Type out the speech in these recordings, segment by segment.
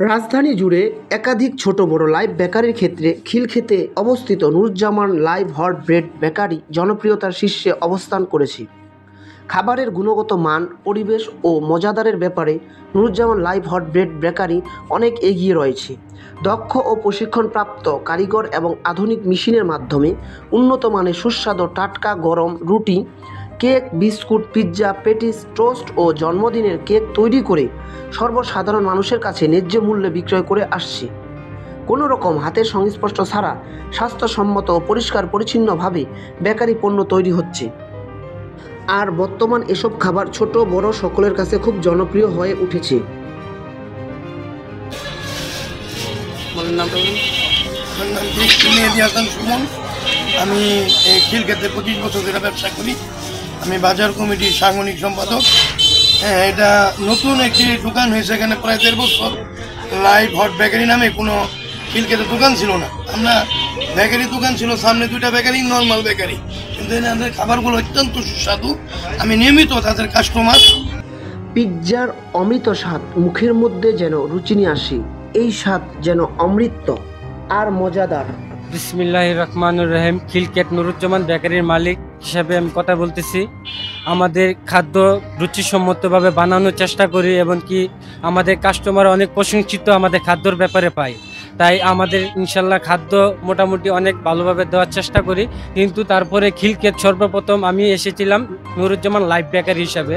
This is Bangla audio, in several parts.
রাজধানী জুড়ে একাধিক ছোট বড় লাইভ বেকারির ক্ষেত্রে খিলক্ষেতে অবস্থিত Nuruzzaman live hot bread bakery জনপ্রিয়তার শীর্ষে অবস্থান করেছে। খাবারের গুণগত মান, পরিবেশ ও মজাদারের ব্যাপারে Nuruzzaman live hot bread bakery অনেক এগিয়ে রয়েছে। দক্ষ ও প্রশিক্ষণপ্রাপ্ত কারিগর এবং আধুনিক মেশিনের মাধ্যমে উন্নত মানের সুস্বাদু টাটকা গরম রুটি, cake, biscuit, pizza, patties, toast ও জন্মদিনের কেক তৈরি করে সর্বসাধারণ মানুষের কাছে ন্যায্য মূল্যে বিক্রয় করে আসছে। কোনো রকম হাতের সংস্পর্শ ছাড়া স্বাস্থ্যসম্মত ও পরিষ্কার পরিচ্ছন্নভাবে বেকারি পণ্য তৈরি হচ্ছে। আর বর্তমান এসব খাবার ছোট বড় সকলের কাছে খুব জনপ্রিয় হয়ে উঠেছে। আমি এই খিলক্ষেতে 25 বছর ধরে ব্যবসা করি। আমি বাজার কমিটির সাংগঠনিক সম্পাদক। এটা নতুন একটি দোকান হয়েছে এখানে প্রায় 1.5 বছর। লাইভ হট বেকারি নামে কোনো খিলক্ষেতে দোকান ছিল না। আমরা বেকারি দোকান ছিল সামনে 2টা বেকারি, নর্মাল বেকারি, কিন্তু এদের খাবারগুলো অত্যন্ত সুস্বাদু। আমি নিয়মিত তাদের কাস্টমার। পিৎজার অমৃত স্বাদ মুখের মধ্যে যেন রুচি নিয়ে আসে, এই স্বাদ যেন অমৃত আর মজাদার। বিসমিল্লাহির রহমানির রহিম। খিলক্ষেত নুরুজ্জামান বেকারির মালিক হিসাবে আমি কথা বলতেছি। আমাদের খাদ্য রুচিসম্মতভাবে বানানোর চেষ্টা করি এবং কি আমাদের কাস্টমার অনেক প্রশংসিত আমাদের খাদ্যর ব্যাপারে পাই। তাই আমাদের ইনশাল্লাহ খাদ্য মোটামুটি অনেক ভালোভাবে দেওয়ার চেষ্টা করি। কিন্তু তারপরে খিলক্ষেত সর্বপ্রথম আমি এসেছিলাম নুরুজ্জামান লাইভ বেকারি হিসাবে।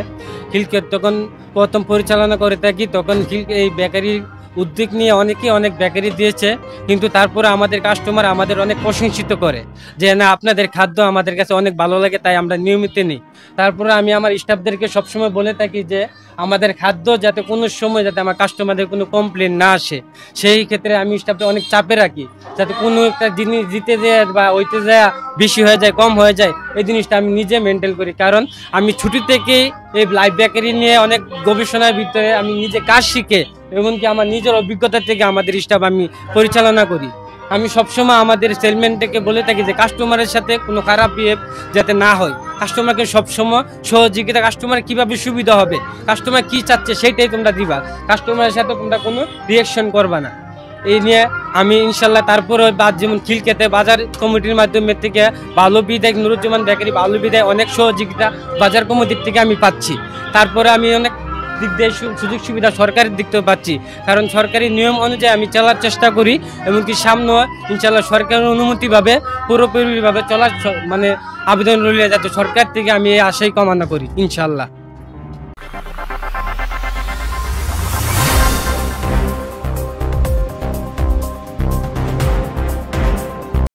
খিলক্ষেত তখন প্রথম পরিচালনা করে থাকি, তখন এই বেকারির উদ্যোগ নিয়ে অনেকেই অনেক বেকারি দিয়েছে, কিন্তু তারপরে আমাদের কাস্টমার আমাদের অনেক প্রশংসিত করে যে না, আপনাদের খাদ্য আমাদের কাছে অনেক ভালো লাগে, তাই আমরা নিয়মিত নিই। তারপরে আমি আমার স্টাফদেরকে সবসময় বলে থাকি যে আমাদের খাদ্য যাতে কোনো সময় যাতে আমার কাস্টমারদের কোনো কমপ্লেন না আসে, সেই ক্ষেত্রে আমি স্টাফদের অনেক চাপে রাখি, যাতে কোনো একটা জিনিস দিতে যায় বা ওইতে যায় বেশি হয়ে যায় কম হয়ে যায়, এই জিনিসটা আমি নিজে মেনটেন করি। কারণ আমি ছুটি থেকেই এই লাইভ বেকারি নিয়ে অনেক গবেষণার ভিতরে আমি নিজে কাজ শিখে এমনকি আমার নিজের অভিজ্ঞতা থেকে আমাদের স্টাফ আমি পরিচালনা করি। আমি সবসময় আমাদের সেলম্যানটাকে বলে থাকি যে কাস্টমারের সাথে কোনো খারাপ বিহেভ যাতে না হয়। কাস্টমারকে সবসময় সহযোগিতা, কাস্টমার কীভাবে সুবিধা হবে, কাস্টমার কী চাচ্ছে সেইটাই তোমরা দিবা, কাস্টমারের সাথে তোমরা কোনো রিয়াকশন করবা না। এই নিয়ে আমি ইনশাল্লাহ তারপরে যেমন খিলক্ষেতে বাজার কমিটির মাধ্যমে থেকে ভালো বিদায়, নুরুজ্জামান বেকারি ভালো বিদায় অনেক সহযোগিতা বাজার কমিটির থেকে আমি পাচ্ছি। তারপরে আমি অনেক দিক দিয়ে সুযোগ সুবিধা সরকারের দিক থেকে পাচ্ছি, কারণ সরকারি নিয়ম অনুযায়ী আমি চলার চেষ্টা করি। এমনকি সামনেও ইনশাল্লাহ সরকারের অনুমতিভাবে পুরোপুরিভাবে চলার আবেদন রইলে যাতে সরকার থেকে আমি এই আশাই কামনা করি ইনশাল্লাহ।